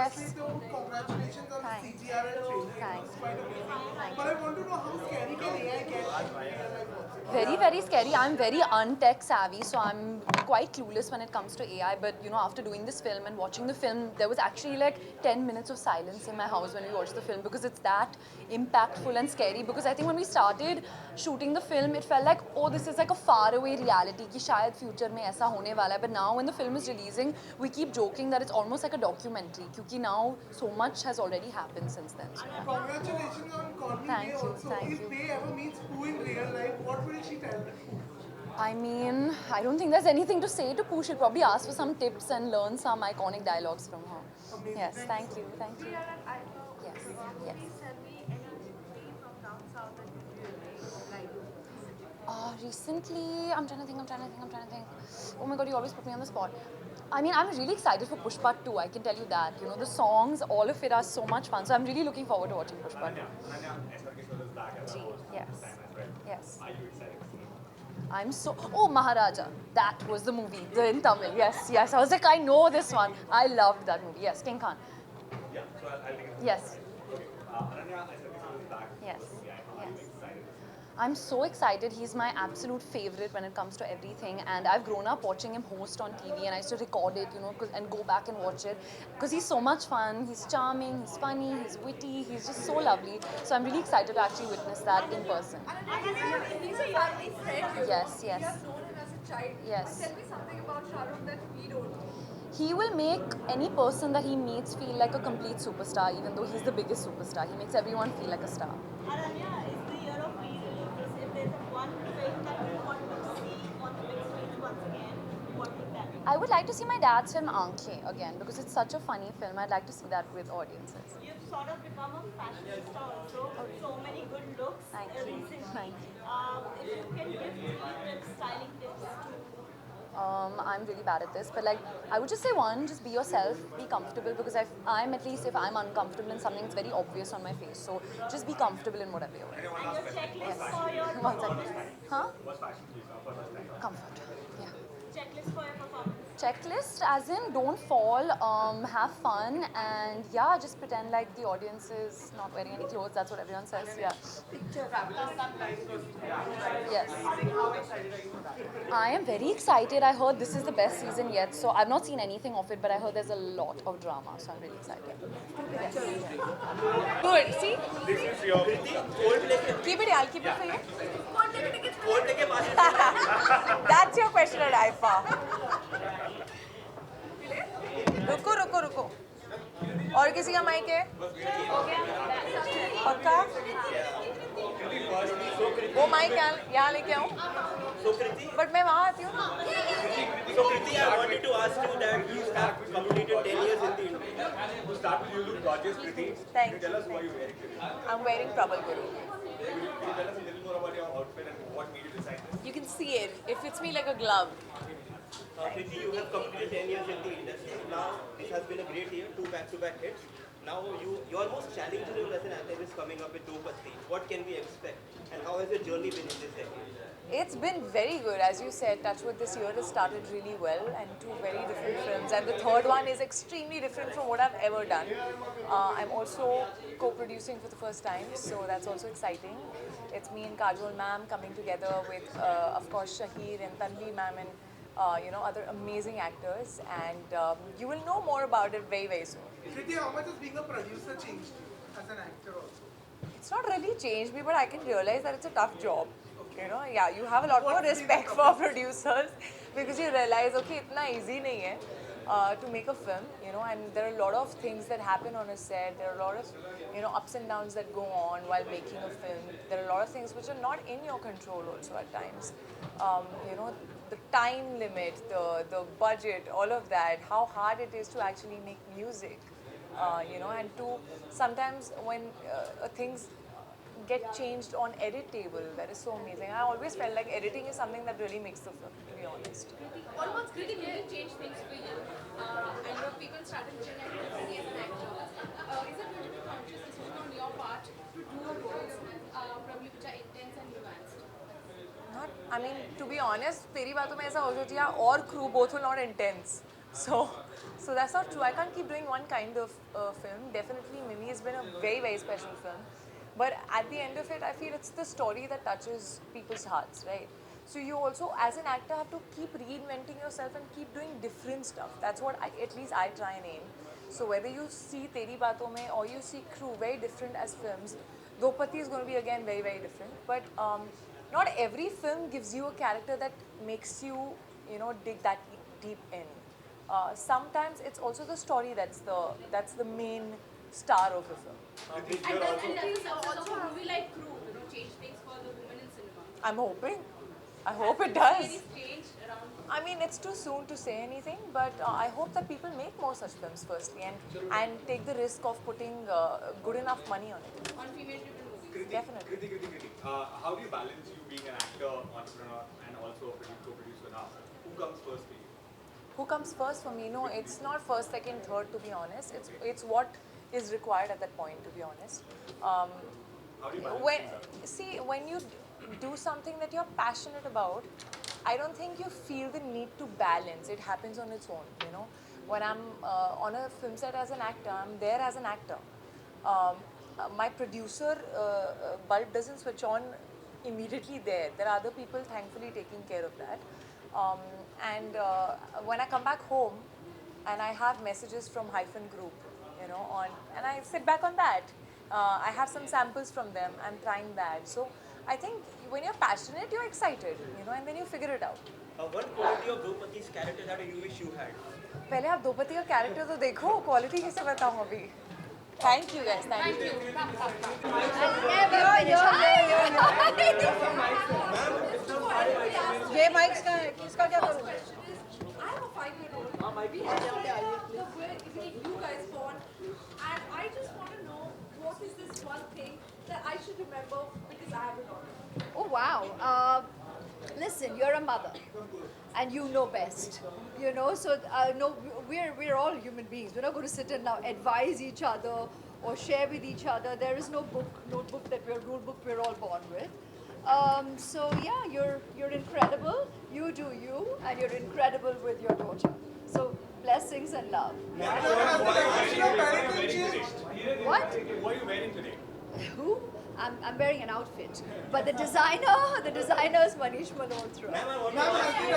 Yes. So congratulations on the Thanks. CGR and trailer. It Thanks. was quite amazing. Thank But you. I want to know how scary can AI get in real life also? Very, very scary. I'm very untech savvy, so I'm quite clueless when it comes to AI. But you know, after doing this film and watching the film, there was actually like 10 minutes of silence in my house when we watched the film because it's that impactful and scary. Because I think when we started shooting the film, it felt like, oh, this is like a faraway reality कि शायद future में ऐसा होने वाला है. But now when the film is releasing, we keep joking that it's almost like a documentary. क्योंकि now so much has already happened since then. So, yeah. Congratulations on calling Day Thank you, also. thank If you. Day ever meets Pooh in real life, what will she tell them? I mean, I don't think there's anything to say to Pooh. She'll probably ask for some tips and learn some iconic dialogues from her. Amazing. Yes, Thank thank you, thank you. We are at IIFA Yes, Utsavam. yes. Please tell me any movie from down south that you really like recently. Recently, I'm trying to think. Oh my god, you always put me on the spot. I mean, I'm really excited for Pushpa 2, I can tell you that. You know, the songs, all of it are so much fun. So I'm really looking forward to watching Pushpa 2. Ananya, Aishwarya is back as a host Yes. this time as well. Yes. Are you excited to see it? I'm so. Oh, Maharaja. That was the movie. The in Tamil. Yes, yes. I was like, I know this one. I loved that movie. Yes, King Khan. Yeah, so I'll take it. Yes. Okay. Ananya, Aishwarya is back. Yes. So, yeah, are you Yes. excited? I'm so excited. He's my absolute favorite when it comes to everything. And I've grown up watching him host on TV, and I used to record it, you know, and go back and watch it because he's so much fun. He's charming, he's funny, he's witty, he's just so lovely. So I'm really excited to actually witness that in person. He's a family friend. Yes, We have yes. known him as a child. Yes. Tell me something about Sharad that we don't. He will make any person that he meets feel like a complete superstar, even though he's the biggest superstar. He makes everyone feel like a star. Ananya, is the year of re-releases. If there's one film that you want to see on the big screen once again, what would that be? I would like to see my dad's film Aankhein again because it's such a funny film. I'd like to see that with audiences. You've sort of become a fashionista also. So many good looks Thank you. recently. Thank you. If you can give 3 tips, styling tips to I'm really bad at this, but like I would just say one, just be yourself, be comfortable because I'm at least if I'm uncomfortable in something, it's very obvious on my face. So just be comfortable in whatever you're wearing. One and last your question. checklist for your One second. performance. Huh? What's fashion, please? For first time. Comfort. Yeah. Checklist for your performance. Checklist as in don't fall, have fun, and yeah, just pretend like the audience is not wearing any clothes. That's what everyone says. Yeah. Yes. I am very excited. I heard this is the best season yet, so I've not seen anything of it, but I heard there's a lot of drama, so I'm really excited. Yes. Good. See? This is your Keep it, I'll keep it for you. That's your question at IIFA. रुको रुको रुको और किसी का mic है पक्का वो mic यहाँ लेके आऊँ बट मैं वहाँ आती हूँ So Kriti, I wanted to ask you that you have completed 10 years in the industry. To start with, you look gorgeous, Kriti. Thank Can you tell us you. why you're wearing this? I'm wearing Prabal Guru. Can you tell us a little more about your outfit and what made you decide this? You can see it. It fits me like a glove. Kriti, you have completed 10 years in the industry. Now, this has been a great year, 2 back-to-back hits. Now, your most challenging role as an actor is coming up with Dopasti. What can we expect? And how has your journey been in this decade? It's been very good. As you said, Touchwood this year has started really well and 2 very different films. And the third one is extremely different from what I've ever done. I'm also co-producing for the first time, so that's also exciting. It's me and Kajol ma'am coming together with, of course, Shahir and Tanvi ma'am and other amazing actors. And you will know more about it very, very soon. Kriti, how much has being a producer changed you as an actor also? It's not really changed me, but I can realize that it's a tough job. You know, yeah, you have a lot more respect for producers because you realize, okay, itna easy nahi hai to make a film, you know, and there are a lot of things that happen on a set. There are a lot of, ups and downs that go on while making a film. There are a lot of things which are not in your control also at times. The time limit, the budget, all of that, how hard it is to actually make music, and to sometimes when things get changed on edit table, that is so amazing. I always felt like editing is something that really makes the film, to be honest. Almost Kriti really changed things for you. And people started looking at you as an actor. Is it going to be a conscious decision on your part to do roles probably which are intense and nuanced? Not, I mean, to be honest, तेरी बातों में ऐसा हो जाती है और crew both will not intense. So that's not true. I can't keep doing one kind of film. Definitely, Mimi has been a very, very special film. But at the end of it, I feel it's the story that touches people's hearts, right? So you also, as an actor, have to keep reinventing yourself and keep doing different stuff. That's what at least I try and aim. So whether you see Teri Baaton Mein or you see Crew, very different as films. Dopati is going to be again very, very different. But not every film gives you a character that makes you, dig that deep in. Sometimes it's also the story that's the main star of the film. And does the success of a movie like Crew, change things for the women in cinema? I'm hoping. I hope it does. Any change around? I mean, it's too soon to say anything, but I hope that people make more such films firstly and take the risk of putting good enough money on it. On female-driven movies? Definitely. Kriti. How do you balance you being an actor, entrepreneur, and also a co-producer now? Who comes first for you? Who comes first for me? No, it's not first, second, third, to be honest. It's what is required at that point, to be honest. How do you balance things out? When you do something that you're passionate about, I don't think you feel the need to balance. It happens on its own, When I'm on a film set as an actor, I'm there as an actor. My producer bulb doesn't switch on immediately there. There are other people thankfully taking care of that. When I come back home and I have messages from Hyphen Group, and I sit back on that. I have some samples from them. I'm trying that. So I think when you're passionate, you're excited, and then you figure it out. One quality of Dopati's character that you wish you had. पहले आप दोपति का character तो देखो, quality कैसे बताऊँ अभी? Thank you guys, thank you. ये mics का है, किसका क्या करूँ? I have a 5-year-old. We have the way you guys born, and I just want to know what is this one thing that I should remember because I have a daughter. Oh wow! Listen, you're a mother, and you know best. So no, we're all human beings. We're not going to sit and now advise each other or share with each other. There is no notebook rule book we're all born with. So yeah, you're incredible. You do you, and you're incredible with your daughter. So blessings and love. What? What are you wearing today? Who? I'm wearing an outfit, but the designer is Manish Malhotra. Ma'am, I want to ask you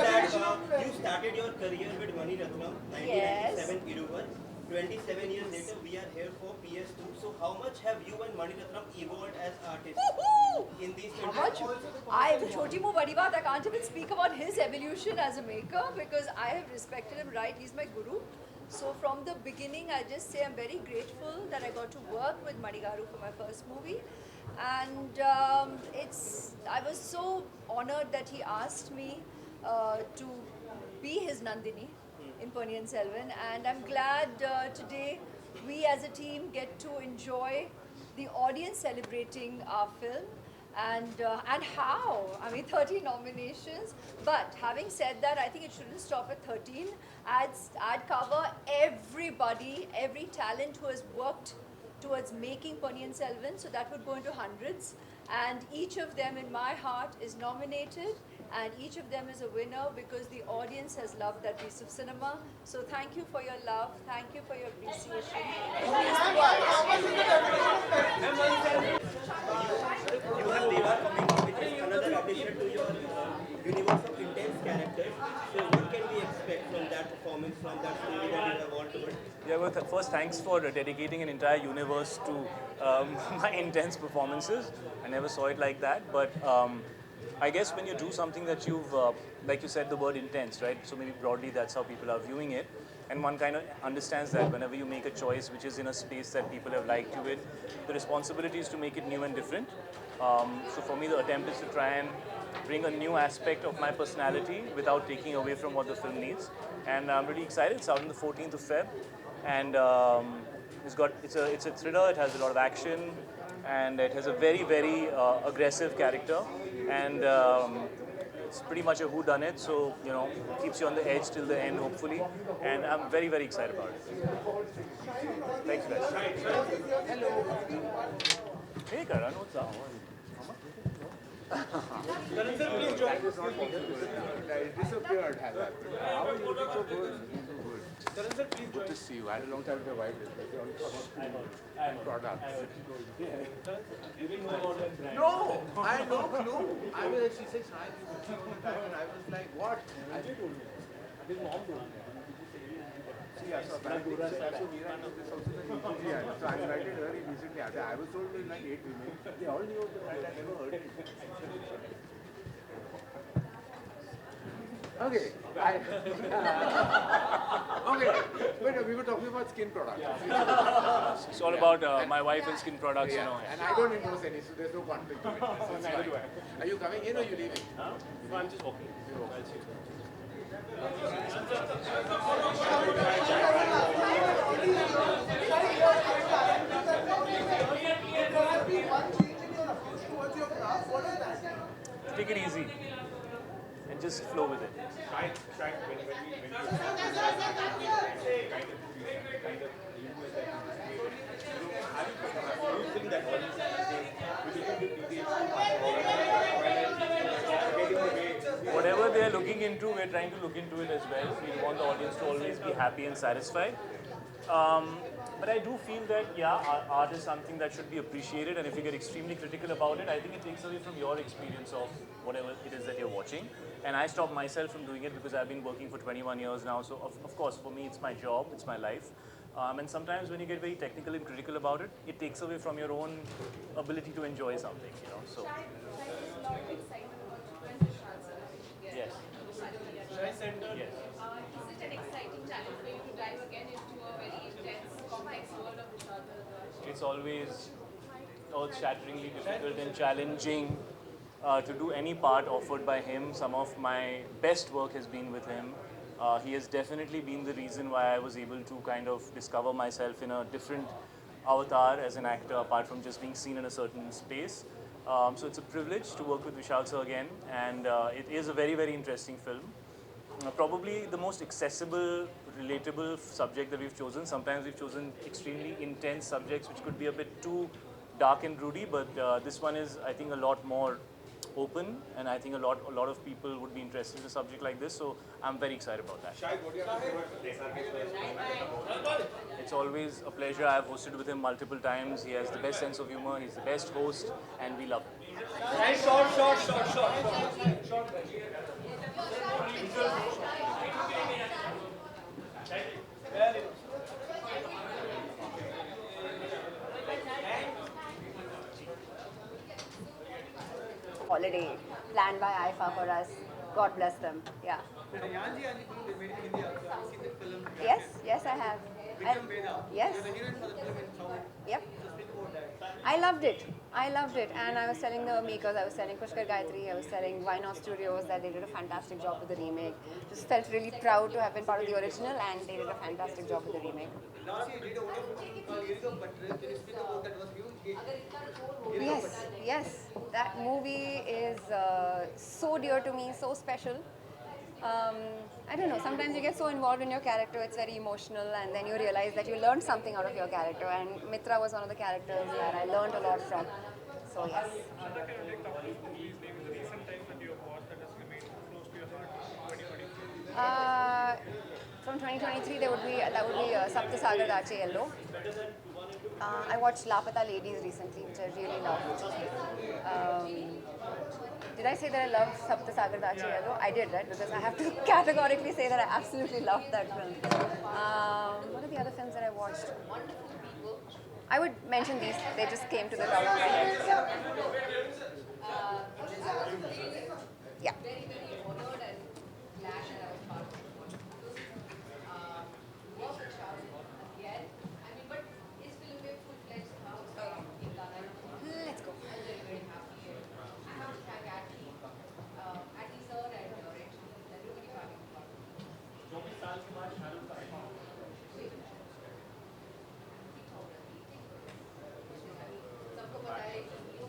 that you started your career with Mani Ratnam, 1997 Iruvar. 27 years later, we are here for PS2. So how much have you and Mani Ratnam evolved as artists in these 20 How much? Choti Mo Badi Baat, I can't even speak about his evolution as a maker because I have respected him, right? He's my guru. So from the beginning, I just say I'm very grateful that I got to work with Mani Garu for my first movie. And I was so honored that he asked me to be his Nandini in Ponniyin Selvan, and I'm glad today we as a team get to enjoy the audience celebrating our film and how. I mean, 13 nominations, but having said that, I think it shouldn't stop at 13. I'd cover everybody, every talent who has worked towards making Ponniyin Selvan, so that would go into hundreds, and each of them in my heart is nominated, and each of them is a winner because the audience has loved that piece of cinema. So thank you for your love, thank you for your appreciation. It means the world. You have Devar coming up, which is another addition to your universe of intense characters. So what can we expect from that performance, from that story that you have all told? Yeah, well, first, thanks for dedicating an entire universe to my intense performances. I never saw it like that, but I guess when you do something that you've, like you said, the word intense, right? So maybe broadly that's how people are viewing it. And one kind of understands that whenever you make a choice which is in a space that people have liked you with, the responsibility is to make it new and different. So for me, the attempt is to try and bring a new aspect of my personality without taking away from what the film needs. And I'm really excited. It's out on the 14th of Feb. And it's a thriller, it has a lot of action, and it has a very, very aggressive character. And it's pretty much a whodunit, so keeps you on the edge till the end, hopefully. And I'm very, very excited about it. Thanks, guys. Hello. Hey, Karan, what's up? Karan sir, please join. It disappeared. How are you looking so good? just see you. I had a long time with my wife. And products. No, I had no clue. I was, she said, "Hi, you working on that," and I was like, "What?" His mom told me. Yeah, so apparently, so Meera and this also the yeah. So I invited her recently. I was told there like 8 women. They all knew of the brand. I never heard it. Okay. Okay. Wait, we were talking about skin products. It's all about my wife and skin products, you know. And I don't endorse any, so there's no conflict of interest. Neither do I. Are you coming in or are you leaving? No, I'm just walking. I'll see you. Take it easy and just flow with it. Whatever they are looking into, we're trying to look into it as well. We want the audience to always be happy and satisfied. But I do feel that, art is something that should be appreciated, and if you get extremely critical about it, I think it takes away from your experience of whatever it is that you're watching. And I stopped myself from doing it because I've been working for 21 years now, so of course, for me, it's my job, it's my life. And sometimes when you get very technical and critical about it, it takes away from your own ability to enjoy something, you know. So. Yes. Yes. Is it an exciting challenge for you to dive again into a very intense, complex world of Vishal? It's always earth-shatteringly difficult and challenging to do any part offered by him. Some of my best work has been with him. He has definitely been the reason why I was able to kind of discover myself in a different avatar as an actor, apart from just being seen in a certain space. So it's a privilege to work with Vishal sir again, and it is a very, very interesting film. Probably the most accessible, relatable subject that we've chosen. Sometimes we've chosen extremely intense subjects which could be a bit too dark and broody, but this one is, I think, a lot more open, and I think a lot of people would be interested in a subject like this, so I'm very excited about that. It's always a pleasure. I've hosted with him multiple times. He has the best sense of humor, he's the best host, and we love him. Holiday planned by IIFA for us. God bless them. Yeah. Yes, I have. Yes. Yep. I loved it, and I was telling the makers, I was telling Pushkar Gayatri, I was telling Why Not Studios that they did a fantastic job with the remake. Just felt really proud to have been part of the original, and they did a fantastic job with the remake. Yes, that movie is so dear to me, so special. I don't know, sometimes you get so involved in your character, it's very emotional, and then you realize that you learned something out of your character, and Mitra was one of the characters that I learned a lot from. So yes. From 2023, that would be Sapta Sagar Dache Yellow. I watched Lapata Ladies recently, which I really loved. Did I say that I love Sapta Sagar Dache Yellow? I did, right? Because I have to categorically say that I absolutely loved that film. What are the other films that I watched? I would mention these. They just came to the top of my head. Yeah. Let's go.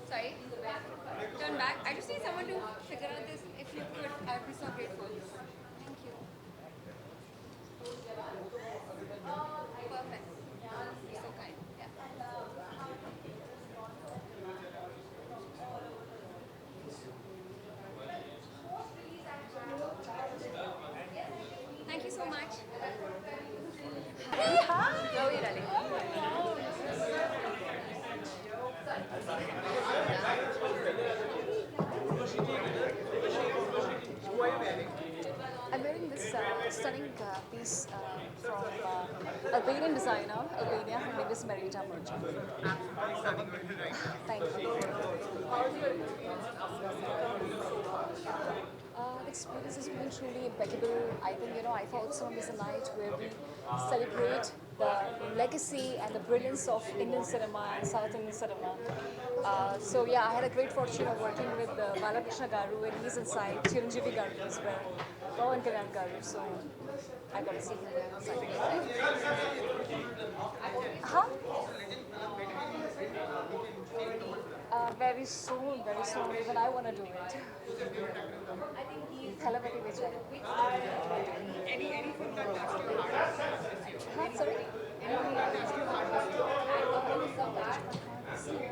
Sorry? Turn back. I just need someone to figure out this. If you could, I'd be so grateful. Thank you. Perfect. You're so kind. Yeah. Thank you so much. wearing a piece from Albanian designer, Albania. Her name is Marita Merchant. Thank you. The experience has been truly impeccable. I think, IIFA Utsavam is a night where we celebrate the legacy and the brilliance of Indian cinema and South Indian cinema. So yeah, I had a great fortune of working with Mallikajaan Garu, and he's inside, Chiranjeevi Garu as well, Pawan Kalyan Garu, so I got to see him there inside. Huh? Very soon, even I want to do it. Thalavati Vijay. Any film that touched your heart this year? Huh, sorry? Anything that touched your heart this year?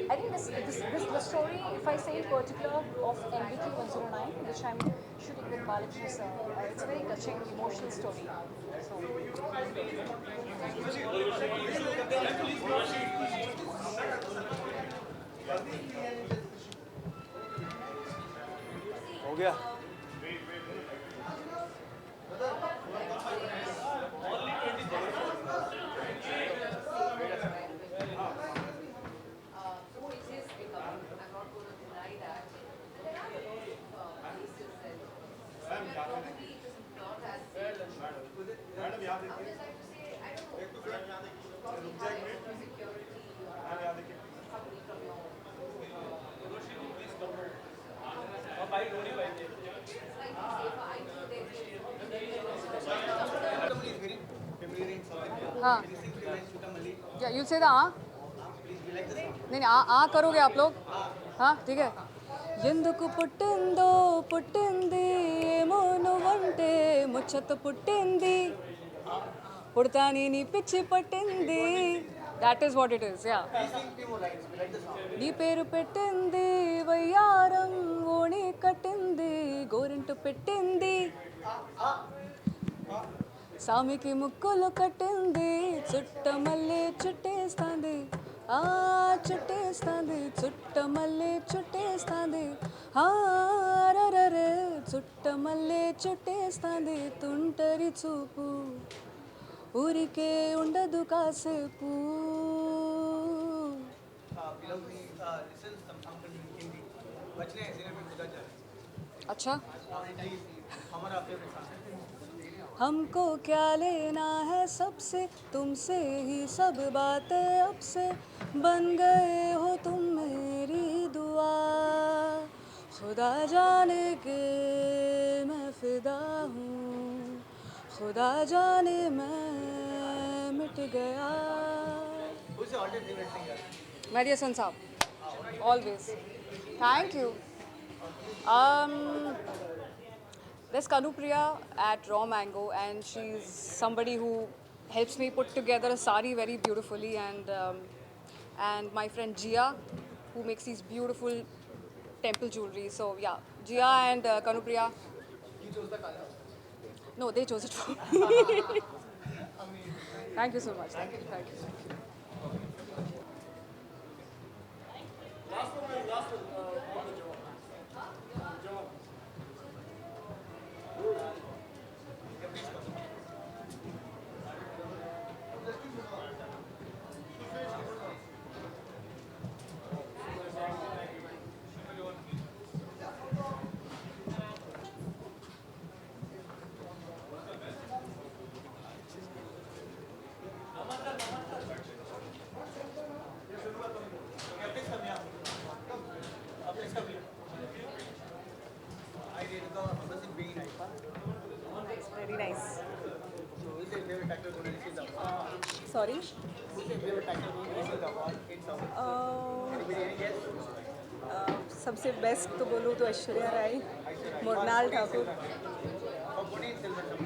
I think this the story, if I say in particular, of MBK 109, which I'm shooting with Malik, it's a very touching, emotional story. So. हो गया हाँ क्या you'll say the हाँ नहीं करोगे आप लोग हाँ ठीक है ఎందుకు పుట్టిందో పుట్టింది ఏమోను వంటే ముచ్చత పుట్టింది పుడతాని నీ పిచ్చి పట్టింది that is what it is yeah నీ పేరు పెట్టింది వయ్యారం ఓణి కట్టింది గోరింటు పెట్టింది సామికి ముక్కులు కట్టింది చుట్ట మల్లె చుట్టేస్తాంది ఆ చుట్టేస్తాంది చుట్ట మల్లె చుట్టేస్తాంది హారరే చుట్ట మల్లె చుట్టేస్తాంది తుంటరి చూపు ఊరికే ఉండదు కాసేపు अच्छा हमको क्या लेना है सबसे तुमसे ही सब बातें अब से बन गए हो तुम मेरी दुआ खुदा जाने के मैं फिदा हूँ खुदा जाने मैं मिट गया Maria San साहब always thank you there's Kanupriya at Raw Mango, and she's somebody who helps me put together a sari very beautifully, and my friend Jia, who makes these beautiful temple jewelry. So yeah, Jia and Kanupriya. You chose the color? No, they chose it for me. Thank you so much. Thank you. Last one. Very nice. So, is your favorite actor going to receive the award? Sorry? Who's your favorite actor going to receive the award in South? Any guess? सबसे best तो बोलूँ तो Aishwarya Rai मुरनाल Thakur Or Puneet Selvatham?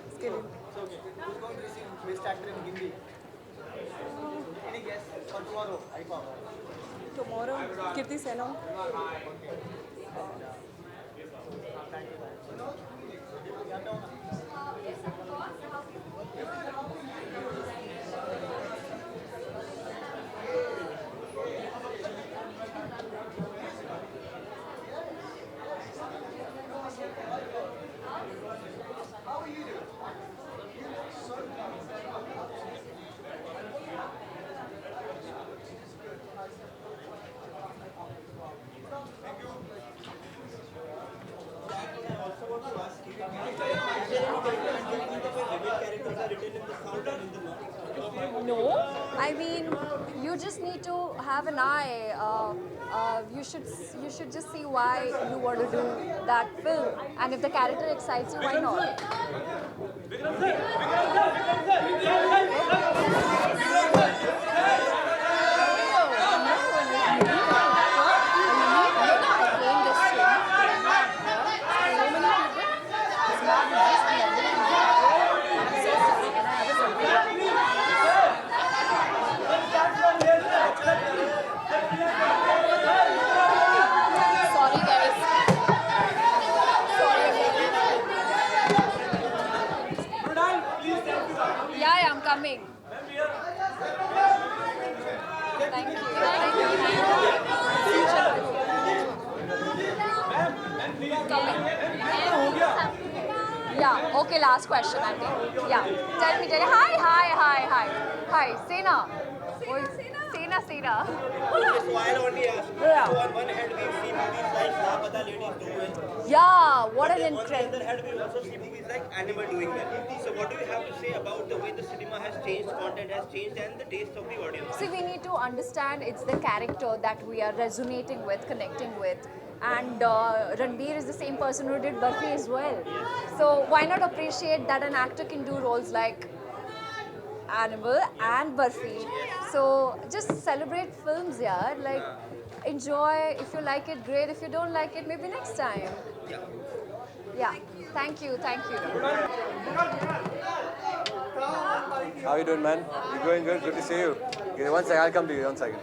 उसके लिए So, okay. Who's going to receive best actor in Hindi? Any guess? For tomorrow, IIFA award. tomorrow Kriti Sanon I mean, you just need to have an eye. You should just see why you want to do that film, and if the character excites you, why not? Sorry guys. Sorry again. Yeah, I'm coming. Thank you. Thank you. Coming. Yeah, okay, last question, I think. Yeah. Tell me. Hi, Sena. Sena. So I'll only ask. Yeah. So on one hand we've seen movies like Laapata Ladies do well. Yeah, what But an then on the incredible. other hand, we also see movies like Animal doing well. So what do you have to say about the way the cinema has changed, content has changed, and the taste of the audience? See, we need to understand it's the character that we are resonating with, connecting with. And Ranveer is the same person who did Barfi as well. So why not appreciate that an actor can do roles like Animal and Barfi? So just celebrate films, yeah. Like enjoy. If you like it, great. If you don't like it, maybe next time. Yeah. Thank you. How you doing, man? You going good? Good to see you. Okay, one second, I'll come to you. 1 second.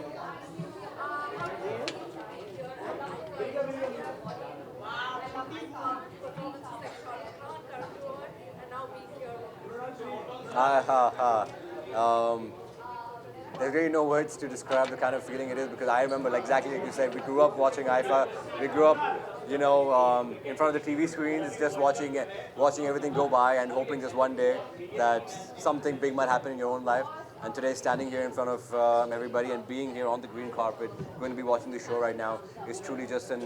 There's really no words to describe the kind of feeling it is, because I remember, like, exactly like you said, we grew up watching IIFA. We grew up, in front of the TV screens, just watching everything go by and hoping just one day that something big might happen in your own life. And today, standing here in front of everybody and being here on the green carpet, going to be watching the show right now, is truly just a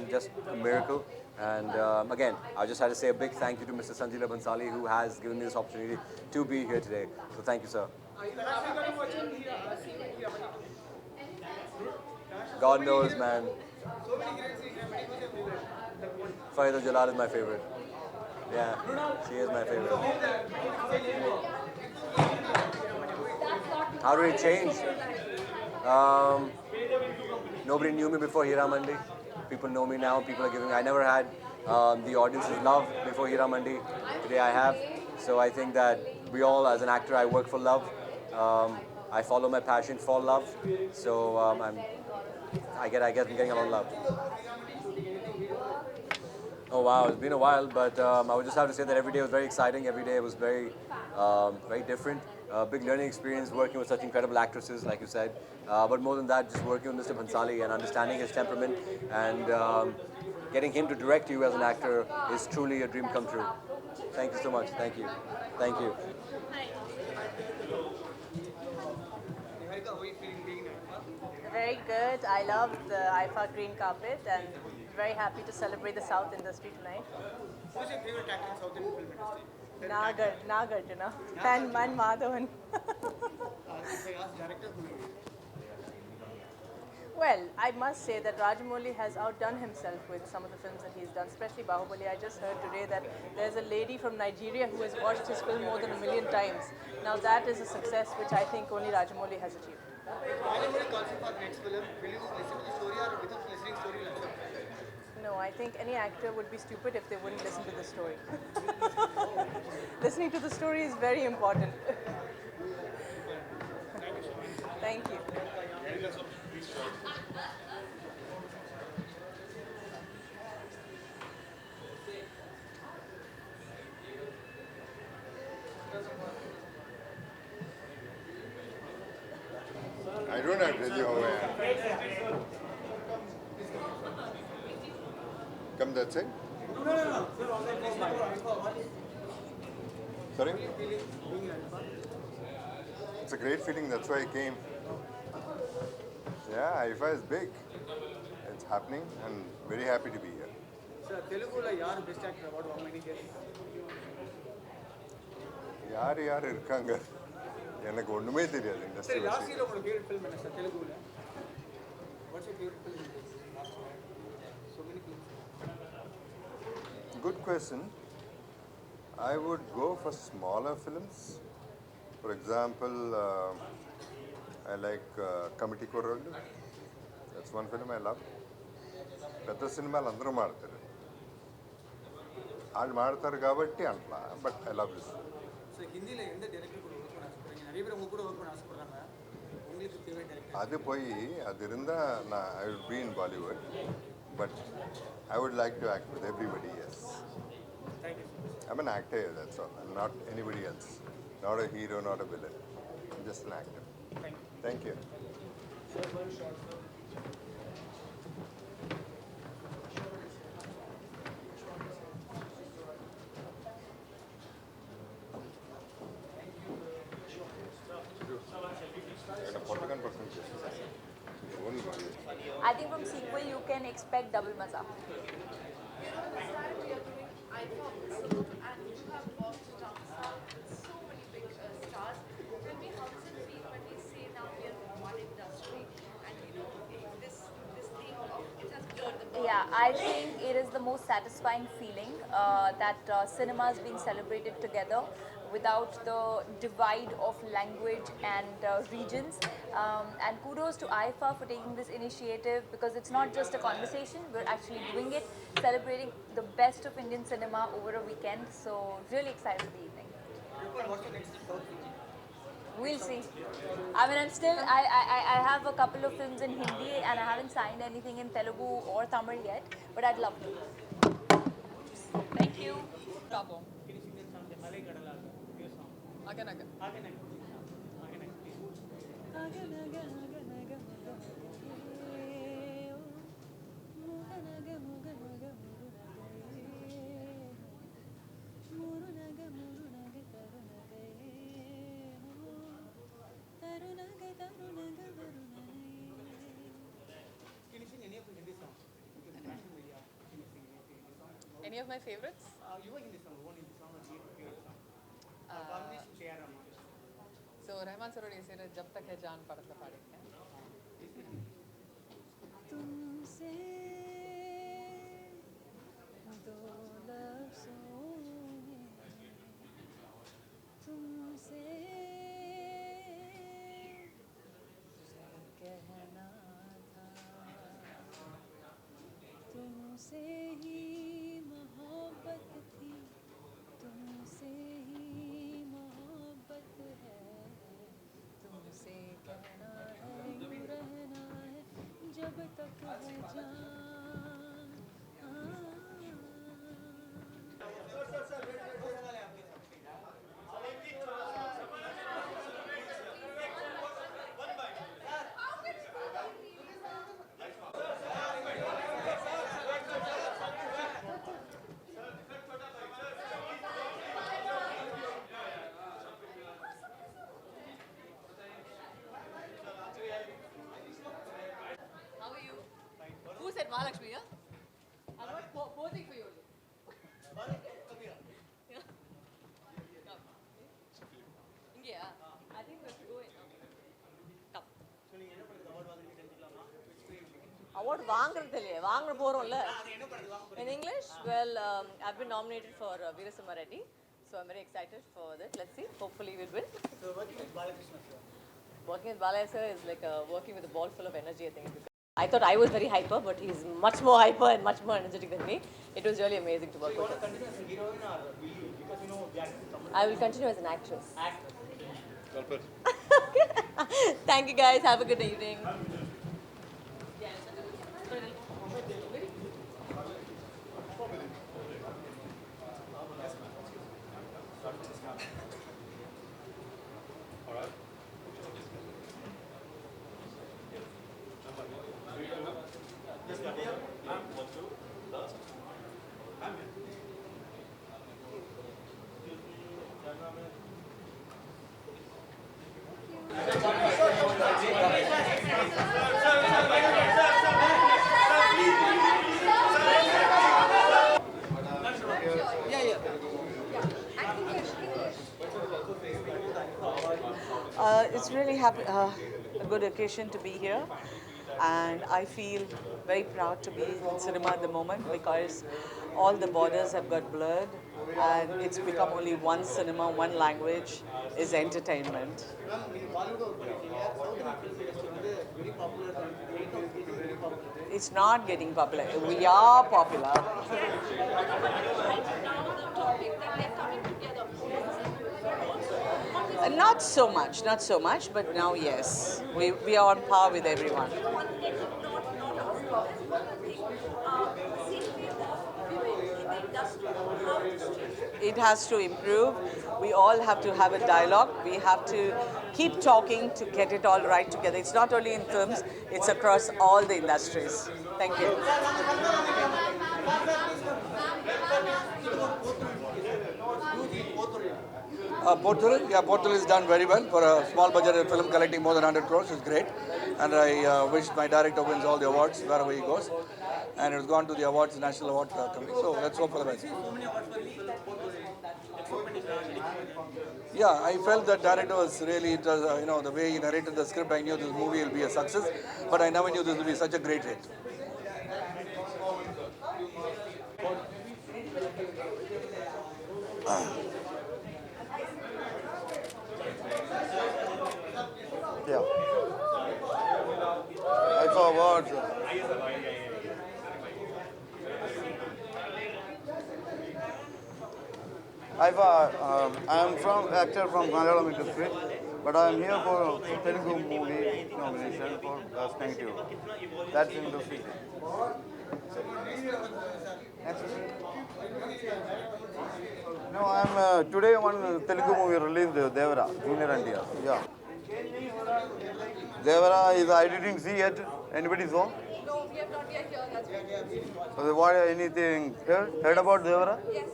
miracle. And again, I just had to say a big thank you to Mr. Sanjila Bansali, who has given me this opportunity to be here today. So thank you, sir. God knows, man. Farid Jalal is my favorite. Yeah, she is my favorite. How did it change? Nobody knew me before Heeramandi. People know me now. People are giving me. I never had the audience's love before Heeramandi. Today I have. So I think that we all, as an actor, I work for love. I follow my passion for love. So I guess I'm getting a lot of love. Oh wow, it's been a while, but I would just have to say that every day was very exciting. Every day was very different. Big learning experience working with such incredible actresses, like you said. But more than that, just working with Mr. Bansali and understanding his temperament and getting him to direct you as an actor is truly a dream come true. Thank you so much. Thank you. Thank you. Very good. I love the IIFA green carpet and very happy to celebrate the South industry tonight. Who's your favorite actor in South Indian film industry? Nagarjuna and Madhavan. If I ask director, who is it? Well, I must say that Rajamouli has outdone himself with some of the films that he's done, especially Bahubali. I just heard today that there's a lady from Nigeria who has watched his film more than 1 million times. Now that is a success which I think only Rajamouli has achieved. Rajamouli calls you for next film. Will you listen to the story or without listening story will accept? No, I think any actor would be stupid if they wouldn't listen to the story. Listening to the story is very important. Thank you. I don't have to tell you how I am. Come that side. Sorry? It's a great feeling, that's why I came. Yeah, IIFA is big. It's happening and very happy to be here. Sir, Telugu la yaar best actor award how many years? Yaar irukanga. எனக்கு ஒன்றுமே தெரியாது சரி industry last year உங்களோட favourite film என்ன sir தெலுங்குல what's your favourite film last year so many films Good question. I would go for smaller films. For example, I like Committee Korollu. That's one film I love. పెద్ద సినిమాలు అందరూ మాడతారు వాళ్ళు మాడతారు కాబట్టి అంట్లా but I love this so ஹிந்தியில் எந்த director கூட ஒர்க் பண்ண ஆசைப்படுறீங்க நிறைய பேர் உங்க கூட ஒர்க் பண்ண ஆசைப்படுறாங்க உங்களுக்கு ஃபேவரட் டேரக்டர் அது போய் அது இருந்தால் நான் I would be in Bollywood but I would like to act with everybody as I'm an actor, that's all. I'm not anybody else. Not a hero, not a villain. I'm just an actor. Thank you. I think from sequel you can expect double maza. Yeah, I think it is the most satisfying feeling that cinema is being celebrated together without the divide of language and regions. And kudos to IIFA for taking this initiative because it's not just a conversation, we're actually doing it, celebrating the best of Indian cinema over a weekend. So really excited for the evening. We'll see. I mean, I have a couple of films in Hindi and I haven't signed anything in Telugu or Tamil yet, but I'd love to. Thank you. Any of my favorites? You were Hindi song, one Hindi song, or favorite song? Combination J.R. Rahman. So Rahman sir would say जब तक है जान पड़ता पड़ेगा. तुमसे दो लफ्ज़ों में तुमसे कहना था तुमसे ही मोहब्बत थी तुमसे ही मोहब्बत है तुमसे कहना है यूं रहना है जब तक है जान Mahalakshmi, yeah? I'm not posing for you. Yeah, I think we have to go in. Come. Award வாங்குறது இல்லையே வாங்க போறோம்ல in English well I've been nominated for Veerasamma Reddy so I'm very excited for that let's see hopefully we'll win So working with Balakrishna sir. Working with Balaya sir is like working with a ball full of energy I think I thought I was very hyper, but he's much more hyper and much more energetic than me. It was really amazing to work with him. Continue as a heroine or will you? Because you know the actress. I will continue as an actress. Actor. Thank you guys. Have a good evening. it's really a good occasion to be here, and I feel very proud to be in cinema at the moment because all the borders have got blurred and it's become only one cinema, one language is entertainment. It's not getting popular. We are popular. Not so much, not so much, but now yes, we are on par with everyone. It has to improve. We all have to have a dialogue. We have to keep talking to get it all right together. It's not only in films, it's across all the industries. Thank you. Portal is done very well for a small budget film collecting more than 100 crores. It's great, and I wish my director wins all the awards wherever he goes. And it's gone to the awards, national award committee. So let's hope for the best. Yeah, I felt that director was really, it was, the way he narrated the script, I knew this movie will be a success, but I never knew this would be such a great hit. Yeah. IIFA Awards. IIFA, I am actor from Malayalam industry, but I am here for Telugu movie nomination for Best Negative. That's industry. No, I am today one Telugu movie released Devara, Junior India. Yeah. Devara is I didn't see yet. Anybody saw? No, we have not yet heard that. What anything heard about Devara? Yes.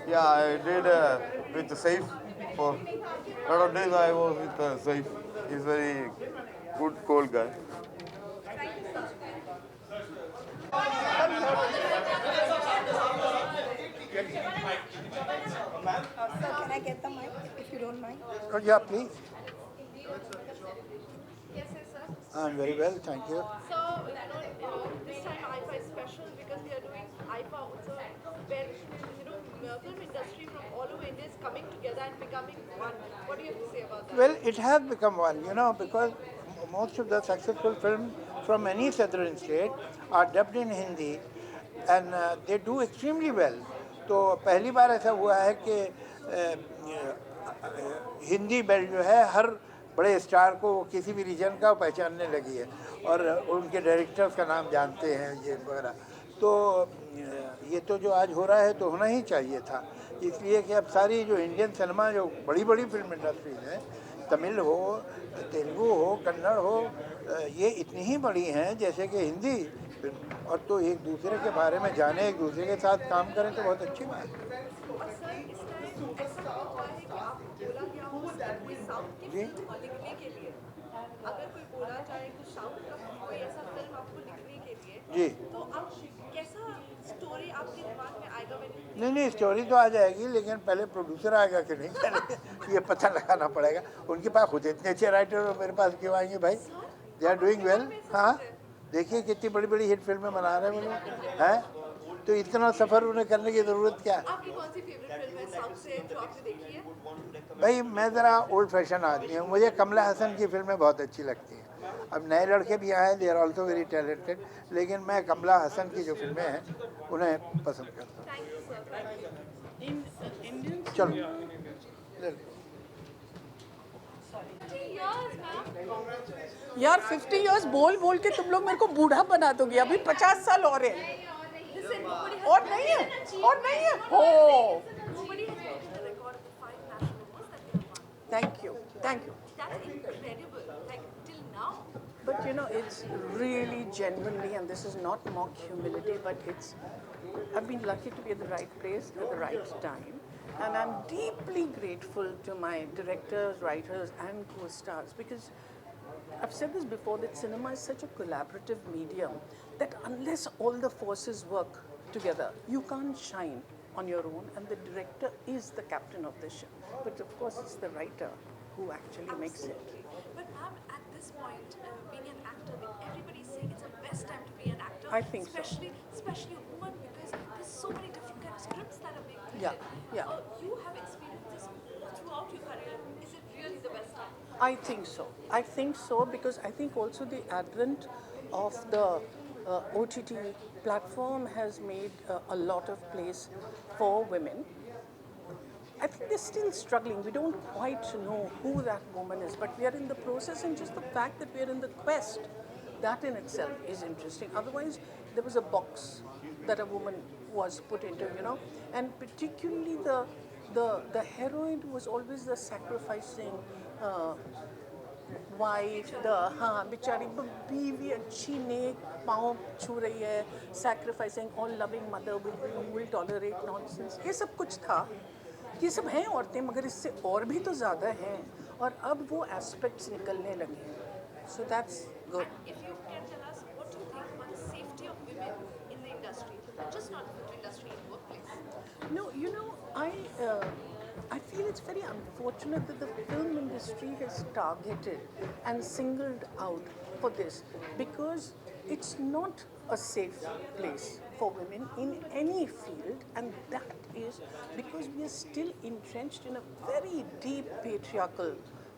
Yeah, I did with Safe for a lot of days. I was with Safe. He's very good, cool guy. Sir, can I get the mic if you don't mind? Yeah, please. Yes, sir. I'm very well, thank you. So, this time IIFA is special because we are doing IIFA Utsavam, where film industry from all over India is coming together and becoming one. What do you have to say about that? Well, it has become one, because most of the successful films from any southern state are dubbed in Hindi and they do extremely well. तो पहली बार ऐसा हुआ है कि Hindi belt जो है हर बड़े star को किसी भी रीजन का पहचानने लगी है और उनके डायरेक्टर्स का नाम जानते हैं ये वगैरह तो ये तो जो आज हो रहा है तो होना ही चाहिए था इसलिए कि अब सारी जो इंडियन सिनेमा जो बड़ी बड़ी फिल्म इंडस्ट्रीज हैं तमिल हो तेलुगु हो कन्नड़ हो ये इतनी ही बड़ी हैं जैसे कि हिंदी और तो एक दूसरे के बारे में जाने एक दूसरे के साथ काम करें तो बहुत अच्छी बात है जी अगर कोई बोला जाए तो साउथ का कोई ऐसा फिल्म आपको लिखने के लिए जी तो आप कैसा स्टोरी आपके दिमाग में आएगा नहीं स्टोरी तो आ जाएगी लेकिन पहले प्रोड्यूसर आएगा कि नहीं ये पता लगाना पड़ेगा उनके पास खुद इतने अच्छे राइटर मेरे पास क्यों आएंगे भाई दे आर डूइंग वेल हाँ देखिए कितनी बड़ी बड़ी हिट फिल्में बना रहे हैं वो लोग हैं तो इतना सफ़र उन्हें करने की ज़रूरत क्या है आपकी कौन सी फेवरेट फिल्म है साउथ से जो आपने देखी है भाई मैं ज़रा ओल्ड फैशन आदमी हूँ मुझे कमला हसन की फिल्में बहुत अच्छी लगती हैं अब नए लड़के भी आए they are also very talented लेकिन मैं कमला हसन की जो फिल्में हैं उन्हें पसंद करता हूँ चलो यार 50 इयर्स बोल बोल के तुम लोग मेरे को बूढ़ा बना दोगे अभी 50 साल और है और नहीं है हो thank you That's incredible, like till now. But it's really genuinely, and this is not mock humility, but I've been lucky to be at the right place at the right time. And I'm deeply grateful to my directors, writers, and co-stars because I've said this before that cinema is such a collaborative medium that unless all the forces work together, you can't shine. on your own, and the director is the captain of the ship. But of course, it's the writer who actually makes it. But ma'am, at this point, being an actor, everybody's saying it's the best time to be an actor. I think so. Especially a woman, because there's so many different kind of scripts that are being written. Yeah. You have experienced this throughout your career. Is it really the best time? I think so. I think so because I think also the advent of the OTT platform has made a lot of place for women. I think they're still struggling. We don't quite know who that woman is, but we are in the process, and just the fact that we are in the quest, that in itself is interesting. Otherwise, there was a box that a woman was put into, and particularly the heroine was always the sacrificing wife, बिचारी बीवी अच्छी नेक पाँव छू रही है, sacrificing all loving mother will tolerate nonsense. ये सब कुछ था. ये सब हैं औरतें, मगर इससे और भी तो ज़्यादा हैं, और अब वो aspects निकलने लगे हैं. So that's good. If you can tell us, what do you think about the safety of women in the industry, just not the film industry, in workplace? No, I feel it's very unfortunate that the film industry has targeted and singled out for this, because it's not a safe place for women in any field, and that is because we are still entrenched in a very deep patriarchal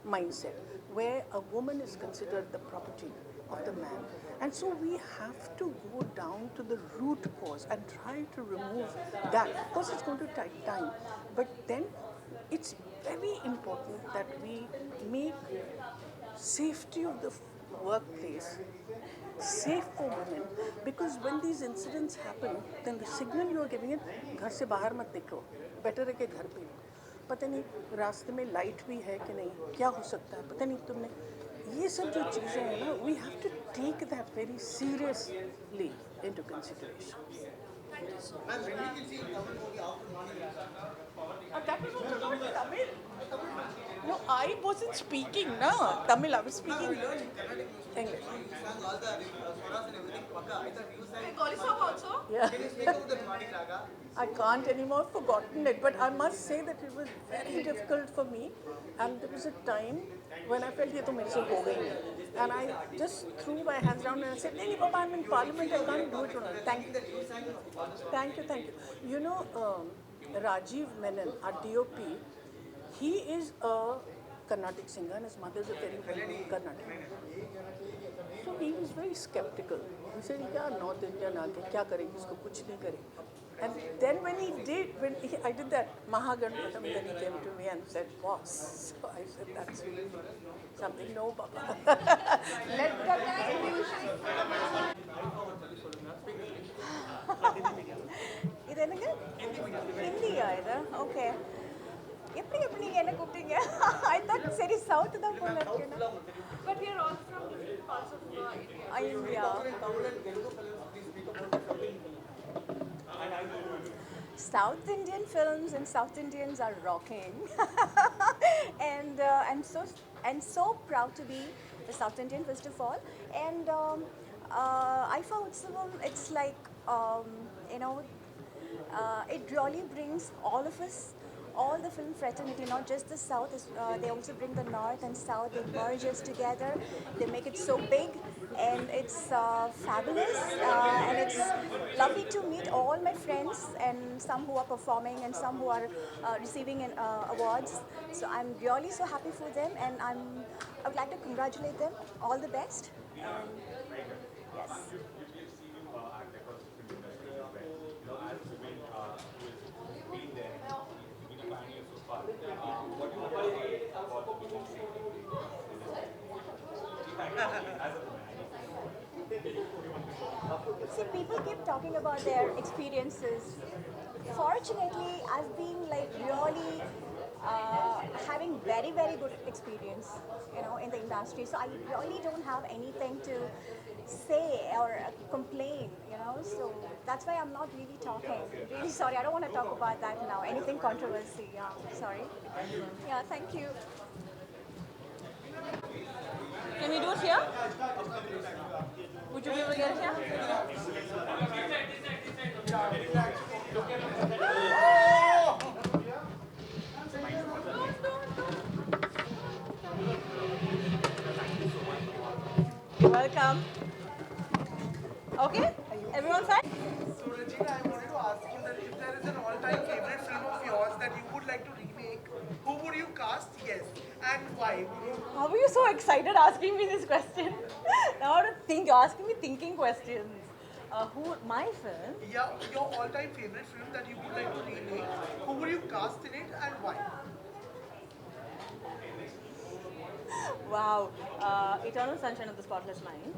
mindset where a woman is considered the property of the man. And so we have to go down to the root cause and try to remove that. Of course, it's going to take time, but then it's very important that we make safety of the workplace safe for women, because when these incidents happen, then the signal you are giving it, घर से बाहर मत निकलो, better है कि घर पे हो. पता नहीं रास्ते में लाइट भी है कि नहीं, क्या हो सकता है, पता नहीं तुमने, ये सब जो चीज़ें हैं ना, we have to take that very seriously into consideration. Thank you so much. Ma'am, when we can see Tamil movie after morning? That was also not Tamil. No, I wasn't speaking, no. Tamil, I was speaking English. All the swaras and everything, I thought you sang Golisong also? Yeah. Can you speak about the morning raga? I can't anymore, forgotten it, but I must say that it was very difficult for me, and there was a time when I felt, ये तो मेरे से हो गई है, and I just threw my hands down and I said, नहीं Papa, I'm in Parliament, I can't do it. Thank you. You know, Rajiv Menon, our DOP, he is a Carnatic singer and his mother is a very well-known Carnatic. So he was very skeptical. He said, "क्या North Indian आके क्या करेगी, इसको कुछ नहीं करेगी." And then when I did that Mahaganpatam, then he came to me and said, "Boss." So I said, "That's really something." No, Papa. Let the இது என்னங்க ஹிந்தியா இது ஓகே எப்படி நீங்க என்ன கூப்பிட்டீங்க ஐ தாட் சரி சவுத் தான் போல இருக்கு But we are all from different parts of India. South Indian films and South Indians are rocking, and I'm so proud to be a South Indian first of all. And IIFA Utsavam, it's like it really brings all of us, all the film fraternity, not just the South. They also bring the North and South. They merge us together. They make it so big, and it's fabulous. And it's lovely to meet all my friends, and some who are performing and some who are receiving awards. So I'm really so happy for them, and I would like to congratulate them. All the best. Yes. See, people keep talking about their experiences. Fortunately, I've been like really having very, very good experience, in the industry. So I really don't have anything to say or complain, So that's why I'm not really talking. Really sorry, I don't want to talk about that now. Anything controversy, sorry. Yeah, thank you. Can we do it here? Would you be able to get it here? Welcome. Okay, everyone fine? So Regina, I wanted to ask you that if there is an all-time favorite film of yours that you would like to remake, who would you cast? Yes, and why? How are you so excited asking me this question? Now I have to think, you're asking me thinking questions. My film? Yeah, your all-time favorite film that you would like to remake, who would you cast in it and why? Wow. Eternal Sunshine of the Spotless Mind.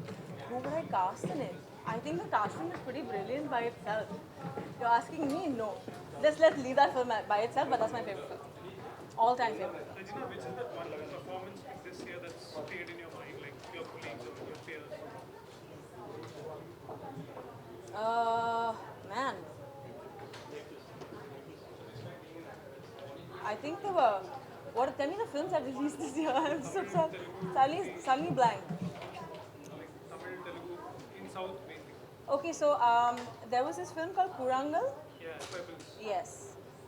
Who would I cast in it? I think the casting is pretty brilliant by itself. You're asking me? No. Let's leave that film by itself, but that's my favorite film. All-time favorite film. Regina, which is that one performance this year that's stayed in your mind, like your colleagues or your peers? Man. I think there were. Tell me the films that released this year. I'm so sorry. Suddenly blank. Tamil, Telugu, in South mainly. Okay, so there was this film called Kurangal. Yeah, Pebbles. Yes,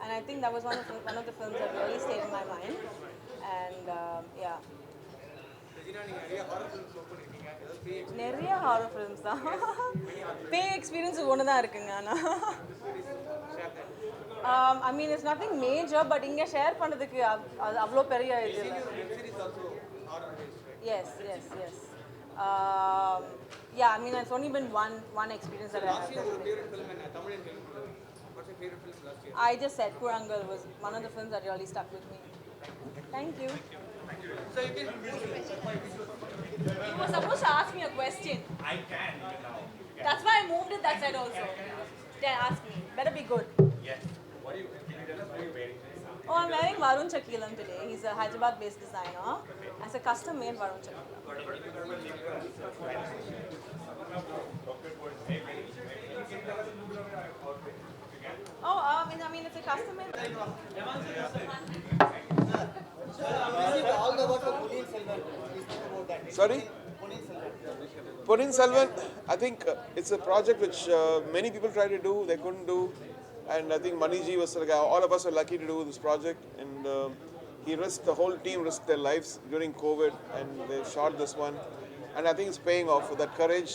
and I think that was one of the films that really stayed in my mind. And yeah. நிறைய horror films தான். Pay experience ஒன்று தான் இருக்குங்க ஆனா. I mean it's nothing major, but இங்க share பண்றதுக்கு அவ்வளோ பெரிய இது இல்ல. Yes. Yeah, I mean it's only been one experience that I have. I just said Kurangal was one of the films that really stuck with me. Thank you. So you can. You were supposed to ask me a question. I can even now. That's why I moved it that side also. Then ask me. Better be good. Yes. What are you wearing? Oh, I'm wearing Varun Chakilam today. He's a Hyderabad-based designer. As a custom-made Varun Chakilam. Oh, I mean, it's a custom-made. Sorry? Ponniyin Selvan, I think it's a project which many people tried to do, they couldn't do. And I think Maniji was like, all of us are lucky to do this project. And the whole team risked their lives during COVID and they shot this one. And I think it's paying off for that courage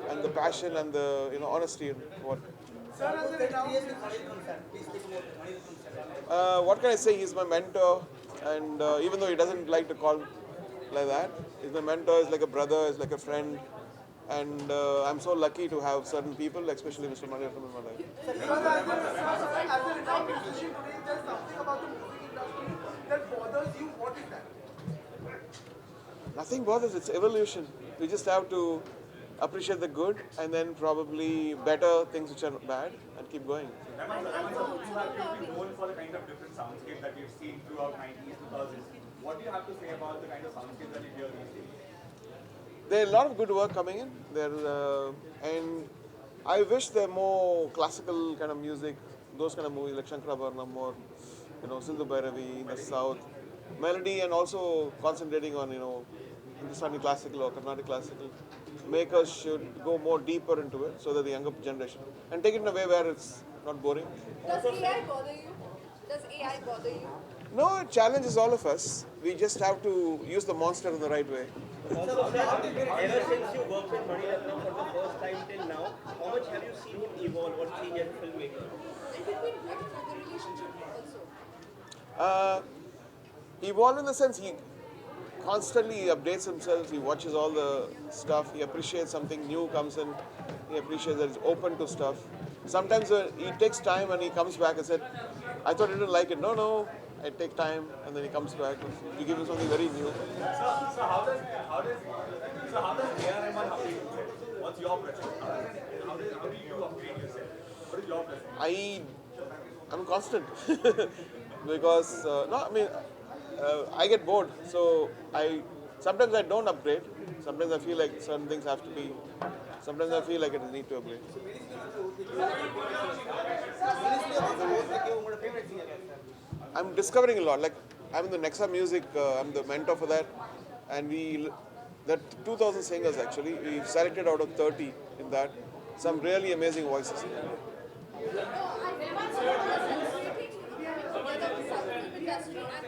and the passion and the honesty. What can I say? He's my mentor. And even though he doesn't like to call like that, he's my mentor, he's like a brother, he's like a friend. And I'm so lucky to have certain people, especially Mr. Malik in my life. As a renowned musician today, there's something about the music industry that bothers you. What is that? Nothing bothers, it's evolution. We just have to appreciate the good and then probably better things which are bad and keep going. You have been known for the kind of different soundscape that we've seen throughout 90s, 2000s. What do you have to say about the kind of soundscape that you hear these days? There are a lot of good work coming in. And I wish there were more classical kind of music, those kind of movies like Shankarabharanam, more, Sindhu Bhairavi in the south. Melody and also concentrating on, Hindustani classical or Carnatic classical. Makers should go more deeper into it so that the younger generation, and take it in a way where it's not boring. Does AI bother you? Does AI bother you? No, it challenges all of us. We just have to use the monster in the right way. Ever since you worked with Mani Ratnam for the first time till now, how much have you seen him evolve or change as a filmmaker? And between the relationship also? Evolve in the sense he constantly updates himself, he watches all the stuff, he appreciates something new comes in, he appreciates that he's open to stuff. Sometimes he takes time and he comes back and said, I thought you didn't like it. No, I take time, and then he comes back. You give him something very new. So how does Heeramandi upgrade himself? What's your preference? How do you upgrade yourself? What is your preference? I'm constant because I get bored. So sometimes I don't upgrade. Sometimes I feel like certain things have to be. Sometimes I feel like I need to upgrade. I'm discovering a lot. Like I'm in the Nexa Music. I'm the mentor for that, and that 2,000 singers actually. We selected out of 30 in that. Some really amazing voices. Industry, and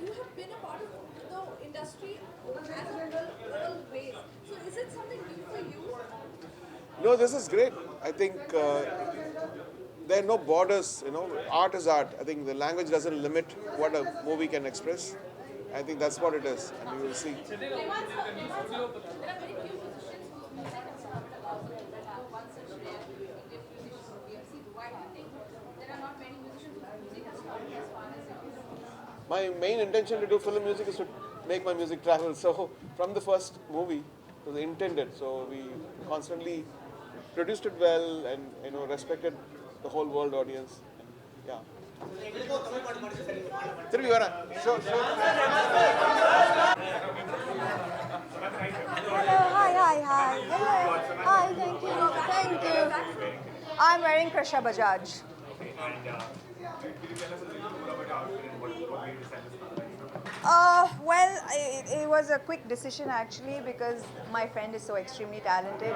you have been a part of the industry as a whole ways. So is it something No, this is great. I think there are no borders, art is art. I think the language doesn't limit what a movie can express. I think that's what it is, and you will see. My main intention to do film music is to make my music travel. So from the first movie, it was intended. So we constantly produced it well and respected the whole world audience. Yeah. Hello, hi. Hello. Hi, thank you. I'm wearing Krisha Bajaj. Could you tell us a little more about your outfit and what made you decide to start? Well, it was a quick decision actually because my friend is so extremely talented.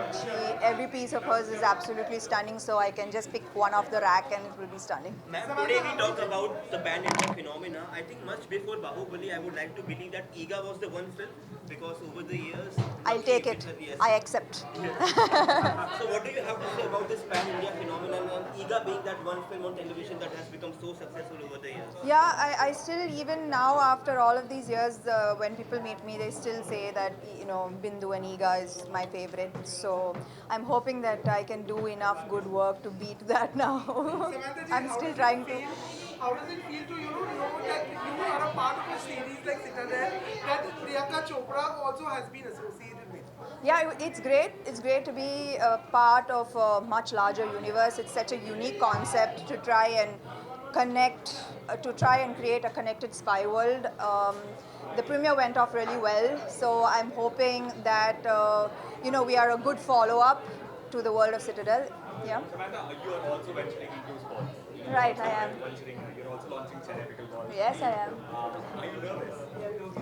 Every piece of hers is absolutely stunning, so I can just pick one off the rack and it will be stunning. Ma'am, today we talk about the Pan India phenomena. I think much before Bahubali, I would like to believe that IIFA was the one film because over the years... I'll take it. Yes. I accept. So what do you have to say about this Pan India phenomenon and IIFA being that one film on television that has become so successful over the years? Yeah, I still, even now after all of these years, when people meet me, they still say that, Bindu and IIFA is my favorite. So I'm hoping that I can do enough good work to beat that now. I'm still trying to. How does it feel to know that you are a part of a series like Citadel that Priyanka Chopra also has been associated with? Yeah, it's great. It's great to be a part of a much larger universe. It's such a unique concept to try and connect, to try and create a connected spy world. The premiere went off really well, so I'm hoping that we are a good follow-up to the world of Citadel. Yeah. Samantha, you are also venturing into sports. Right, I am. You're also launching theoretical balls. Yes, I am. Are you nervous?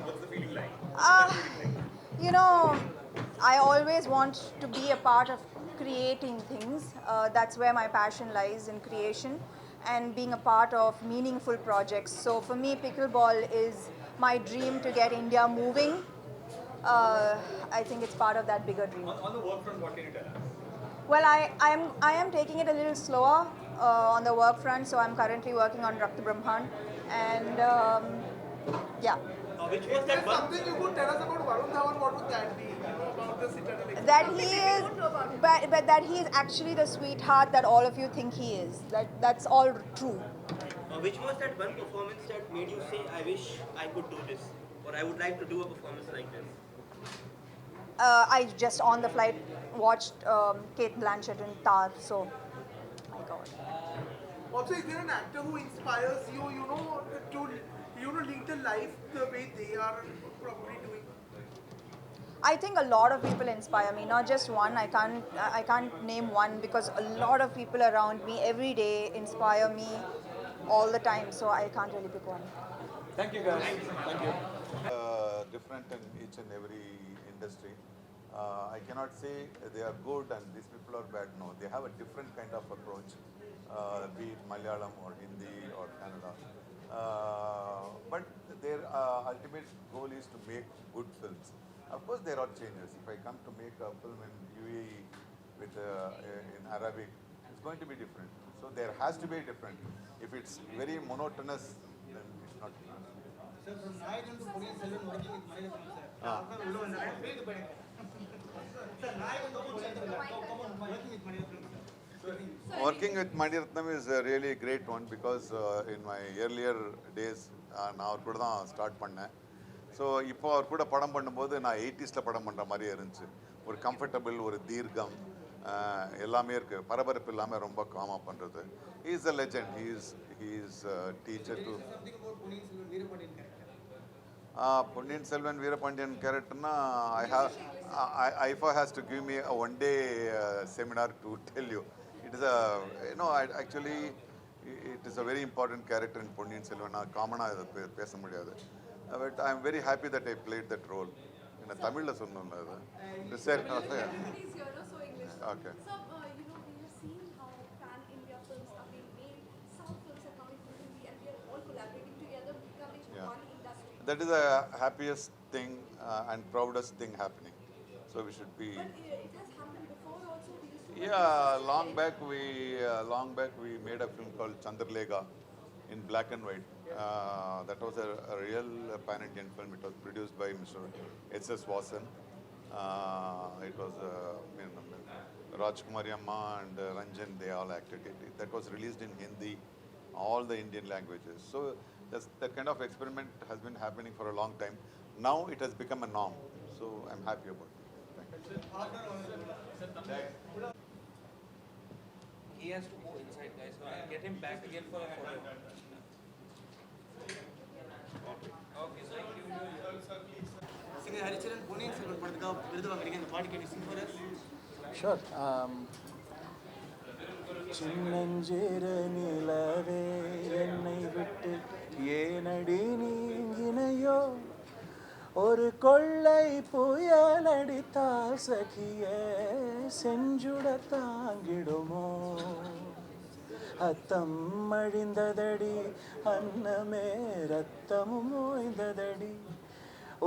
What's the feeling like? I always want to be a part of creating things. That's where my passion lies, in creation and being a part of meaningful projects. So for me, pickleball is my dream to get India moving. I think it's part of that bigger dream. On the work front, what can you tell us? Well, I am taking it a little slower on the work front, so I'm currently working on Rakta Brahman, and yeah. Which was that one? Something you could tell us about Varun Dhawan, what would that be? About the Citadel experience? That he is, but that he is actually the sweetheart that all of you think he is. That's all true. Which was that one performance that made you say, I wish I could do this, or I would like to do a performance like this? I just on the flight watched Kate Blanchett in Tar, so my God. Also, is there an actor who inspires you, to lead the life the way they are probably doing? I think a lot of people inspire me, not just one. I can't name one because a lot of people around me every day inspire me all the time. So I can't really pick one. Thank you, guys. Thank you. Different in each and every industry. I cannot say they are good and these people are bad. No, they have a different kind of approach, be it Malayalam or Hindi or Kannada. But their ultimate goal is to make good films. Of course, there are changes. If I come to make a film in UAE with in Arabic, it's going to be different. So there has to be different. If it's very monotonous, then it's not different. Sir, from Nayak to Puriyan Selvan working with Malik sir. Sir, Nayak and working with Malik. Working with Maniratnam is a really great one because in my earlier days, நான் அவர் கூட தான் start பண்ணேன். So இப்போ அவர் கூட படம் பண்ணும்போது நான் 80s படம் பண்ணுற மாதிரியே இருந்துச்சு. ஒரு கம்ஃபர்டபுள், ஒரு தீர்க்கம் எல்லாமே இருக்குது. பரபரப்பு இல்லாமல் ரொம்ப காமாக பண்ணுறது. He is a legend. He is a teacher to... Ponniyin Selvan Veerapandiyan character na IIFA has to give me a one-day seminar to tell you. It is a, actually it is a very important character in Ponniyin Selvan. Common பேச முடியாது. But I am very happy that I played that role. In Tamil சொன்னோம் அது. Okay. So, we have seen how pan-India films are being made. Some films are coming from Hindi and we are all collaborating together, becoming one industry. That is the happiest thing and proudest thing happening. So we should be. But it has happened before also. We used to Yeah, long back we made a film called Chandralega in black and white. That was a real pan-Indian film. It was produced by Mr. H.S. Vasan. It was Rajkumari Amma and Ranjan, they all acted it. That was released in Hindi, all the Indian languages. So that kind of experiment has been happening for a long time. Now it has become a norm. So I'm happy about it. He has to go inside, guys. So I'll get him back again for a photo. Okay, thank you. Singer Haricharan, Pune, Silver Padga, Virudu American Party, can you sing for us? Sure. சின்னஞ்சிற நிலவே என்னை விட்டு ஏனடி நீங்கினையோ ஒரு கொள்ளை புயலடித்தால் சகிய செஞ்சுட தாங்கிடுமோ அத்தம் அழிந்ததடி அன்னமே ரத்தமும் ஓய்ந்ததடி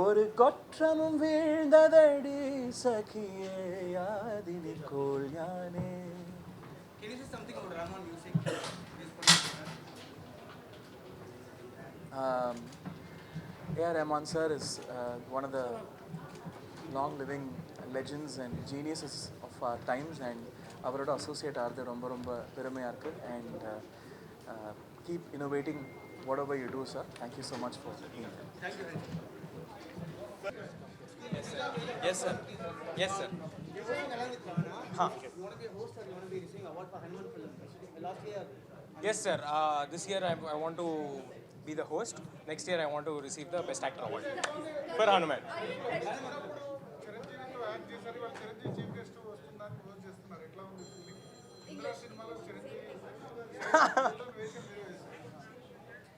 ஒரு கொற்றமும் வீழ்ந்ததடி சகியே யாதினி கோள் யானே. Can you say something about Rahman music? A.R. Rahman sir is one of the long-living legends and geniuses of our times, and அவரோட associate ஆகிறது ரொம்ப ரொம்ப பெருமையாக இருக்குது. And keep innovating whatever you do, sir. Thank you so much for being here. Thank you. Yes, sir. Yes, sir. You're working along with Ravana. You want to be a host or you want to be receiving award for Hanuman film? Last year. Yes, sir. This year I want to be the host. Next year I want to receive the Best Actor award for Hanuman.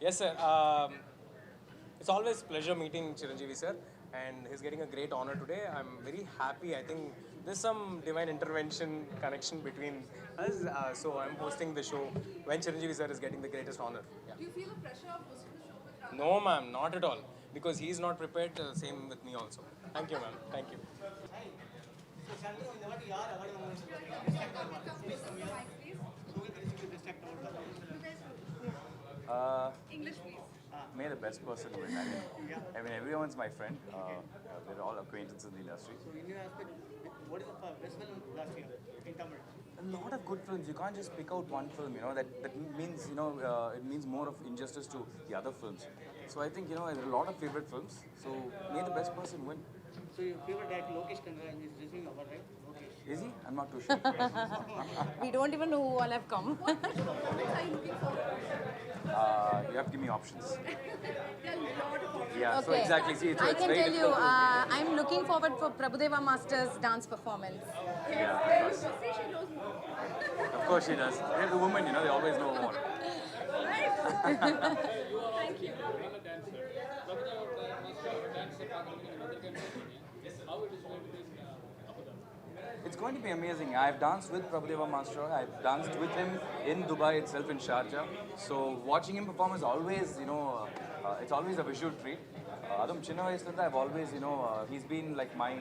Yes, sir. It's always pleasure meeting Chiranjeevi, sir. And he's getting a great honor today. I'm very happy. I think there's some divine intervention connection between us. So I'm hosting the show when Chiranjeevi sir is getting the greatest honor. Yeah. Do you feel the pressure of hosting the show with Ranta? No, ma'am, not at all. Because he's not prepared. Same with me also. Thank you, ma'am. Thank you. So, Chandra, in the what yaar award English, please. May the best person win. I mean, everyone's my friend. We're all acquaintances in the industry. So, in your aspect, what is the best film last year in Tamil? A lot of good films. You can't just pick out one film. That means it means more of injustice to the other films. So I think there are a lot of favorite films. So may the best person win. So your favorite director Lokesh Kanra is receiving award, right? Lokesh. Is he? I'm not too sure. We don't even know who all have come. What performance are you looking for? You have to give me options. There are a lot of options. Yeah. So Okay. exactly. See, I it's can very tell you, difficult. I'm looking forward for Prabhudeva Master's dance performance. Yeah, There you go. Say she knows more. of course she does. They're the women, they always know more. Right? Thank you. It's going to be amazing. I've danced with Prabhudeva Master. I've danced with him in Dubai itself, in Sharjah. So watching him perform is always, it's always a visual treat. Adum Chinna Vayasilanda, I've always, he's been like my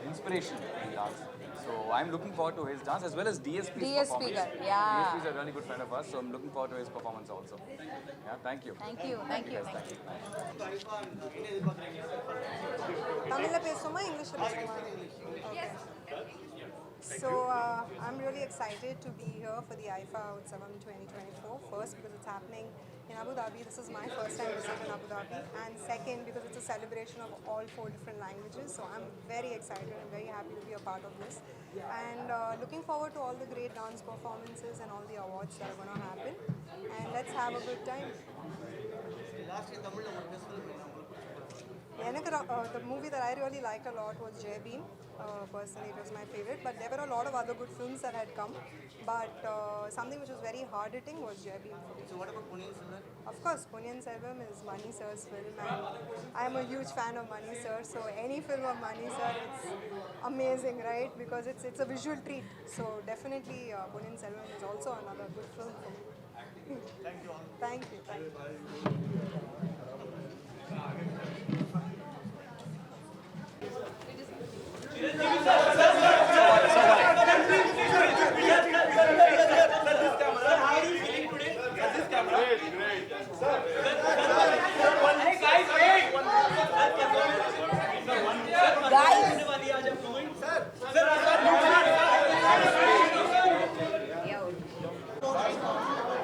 inspiration in dance. So I'm looking forward to his dance as well as DSP's performance. Yeah. DSP is a really good friend of ours, so I'm looking forward to his performance also. Yeah, thank you. Thank you. Thank you. Thank you. Tamil pesoma, English pesoma. Yes. So I'm really excited to be here for the IIFA Utsavam 2024. First, because it's happening in Abu Dhabi. This is my first time visiting Abu Dhabi. And second, because it's a celebration of all 4 different languages. So I'm very excited and very happy to be a part of this. And looking forward to all the great dance performances and all the awards that are going to happen. And let's have a good time. Last year Tamil best film. The movie that I really liked a lot was Jai Bhim. Personally, it was my favorite. But there were a lot of other good films that had come. But something which was very hard-hitting was Jai Bhim. So what about Ponniyin Selvan? Of course, Ponniyin Selvan is Mani sir's film, and I'm a huge fan of Mani sir. So any film of Mani sir, it's amazing, right? Because it's a visual treat. So definitely, Ponniyin Selvan is also another good film for me. Thank you all. Thank you. Thank you.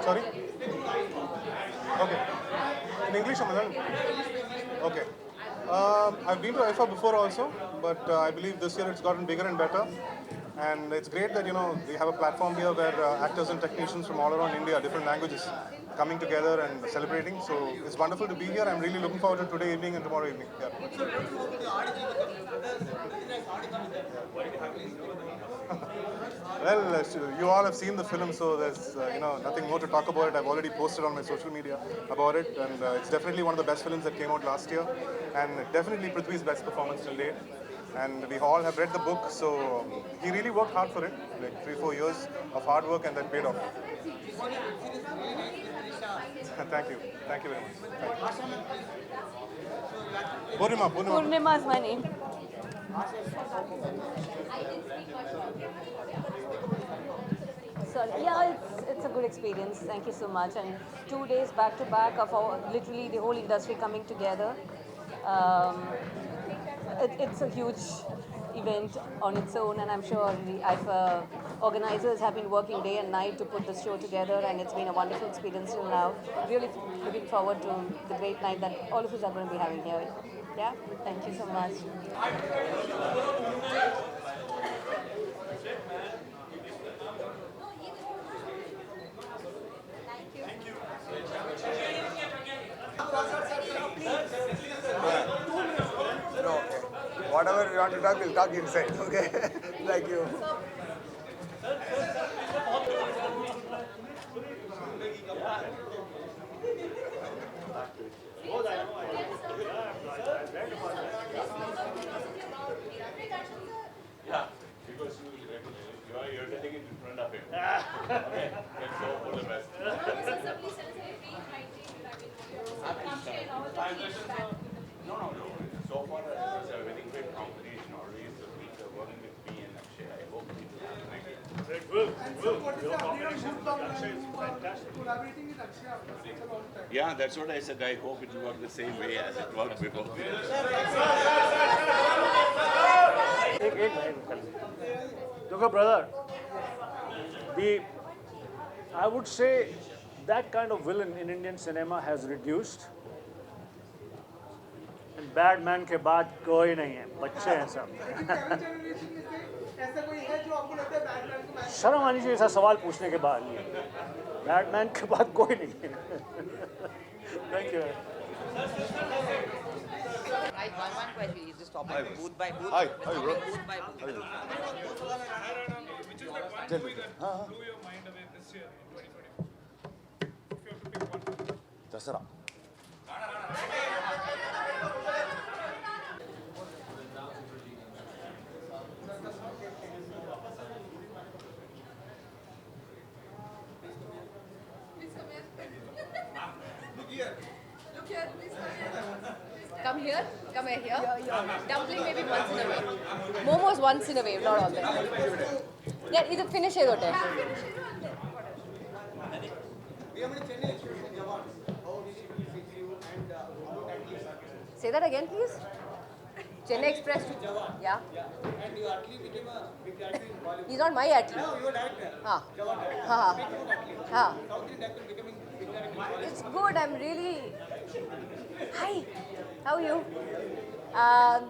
Sorry? Okay. In English or Malayalam? Okay. I've been to IIFA before also, but I believe this year it's gotten bigger and better. And it's great that, we have a platform here where actors and technicians from all around India, different languages, coming together and celebrating. So it's wonderful to be here. I'm really looking forward to today evening and tomorrow evening. Yeah. Well, you all have seen the film, so there's nothing more to talk about it. I've already posted on my social media about it, and it's definitely one of the best films that came out last year, and definitely Prithvi's best performance till date. And we all have read the book, so he really worked hard for it, like 3-4 years of hard work, and that paid off. Thank you very much. Purnima is my name. Sorry. Yeah, it's a good experience. Thank you so much. And 2 days back to back of literally the whole industry coming together. It's a huge event on its own, and I'm sure the IIFA organizers have been working day and night to put this show together, and it's been a wonderful experience till now. Really looking forward to the great night that all of us are going to be having here. Yeah, thank you so much. Whatever you want to talk, we'll talk inside, okay? Thank you. Yeah, because you're telling it in front of him. Okay, let's go for the best. No. So far, it was a very great competition. Always the people working with me and Akshay. I hope it will happen. It will. Your combination with Akshay is fantastic. Collaborating with Akshay after such a long time. Yeah, that's what I said. I hope it will work the same way as it worked before. Look, brother, I would say that kind of villain in Indian cinema has reduced. And bad man के बाद कोई नहीं है, बच्चे हैं सब. शर्म आनी चाहिए ऐसा सवाल पूछने के बाद. बैटमैन के बाद कोई नहीं है. Thank you. Right, one question. You just stop it booth by booth. Hi, how are you, bro? Booth by booth. Which is that one movie that blew your mind away this year in 2024? If you have to pick one. Dasara. Come here. Come here. Dumpling maybe once in a way. Momos once in a way, not all the time. Yeah, either finish it or day. Say that again, please. Chennai Express. Yeah. And you actually became a big actor in Bollywood. He's not my athlete. No, you were director. Ha. Ha. Big athlete. Ha. South Indian actor becoming big director in Bollywood. It's good. I'm really. Hi. How are you?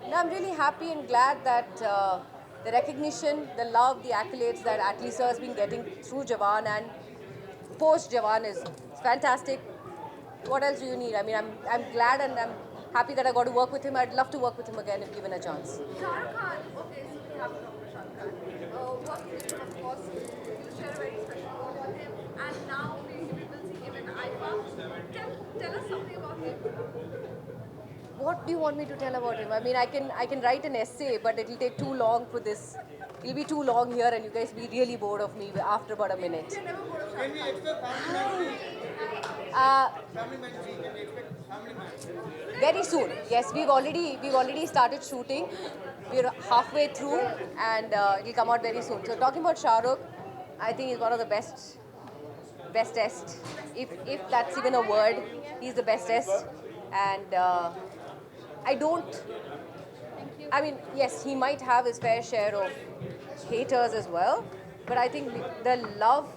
No, I'm really happy and glad that the recognition, the love, the accolades that Atlee sir has been getting through Jawan and post Jawan is fantastic. What else do you need? I mean, I'm glad and I'm happy that I got to work with him. I'd love to work with him again if given a chance. Sharad Khan, okay, so we have to talk about Sharad Khan. Working with him, of course, you share a very special bond with him, and now we will see him in IIFA. Tell us something about him. What do you want me to tell about him? I mean, I can write an essay, but it'll take too long for this. It'll be too long here, and you guys will be really bored of me after about a minute. Can we expect Family Man 3, can we expect Family Man? Very soon. Yes, we've already started shooting. We're halfway through, and it'll come out very soon. So talking about Shah Rukh, I think he's one of the bestest, if that's even a word. He's the bestest, and I mean, yes, he might have his fair share of haters as well, but I think the love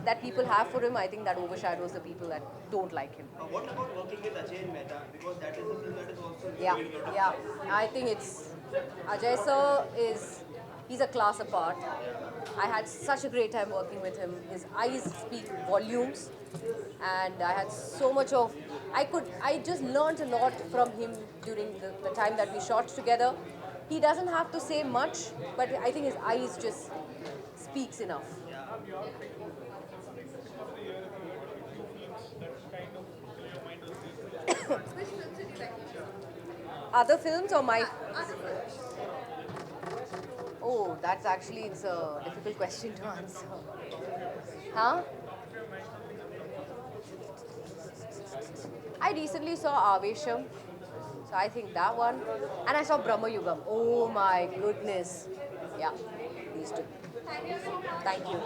that people have for him, I think that overshadows the people that don't like him. What about working with Ajay in Mehta? Because that is a film that is also Yeah, yeah. I think it's Ajay sir he's a class apart. I had such a great time working with him. His eyes speak volumes, and I had so much of I just learned a lot from him during the time that we shot together. He doesn't have to say much, but I think his eyes just speaks enough. Other films or my? Oh, that's actually, it's a difficult question to answer. Huh? I recently saw Avesham, so I think that one. And I saw Brahma Yugam. Oh my goodness. Yeah, these two. Thank you.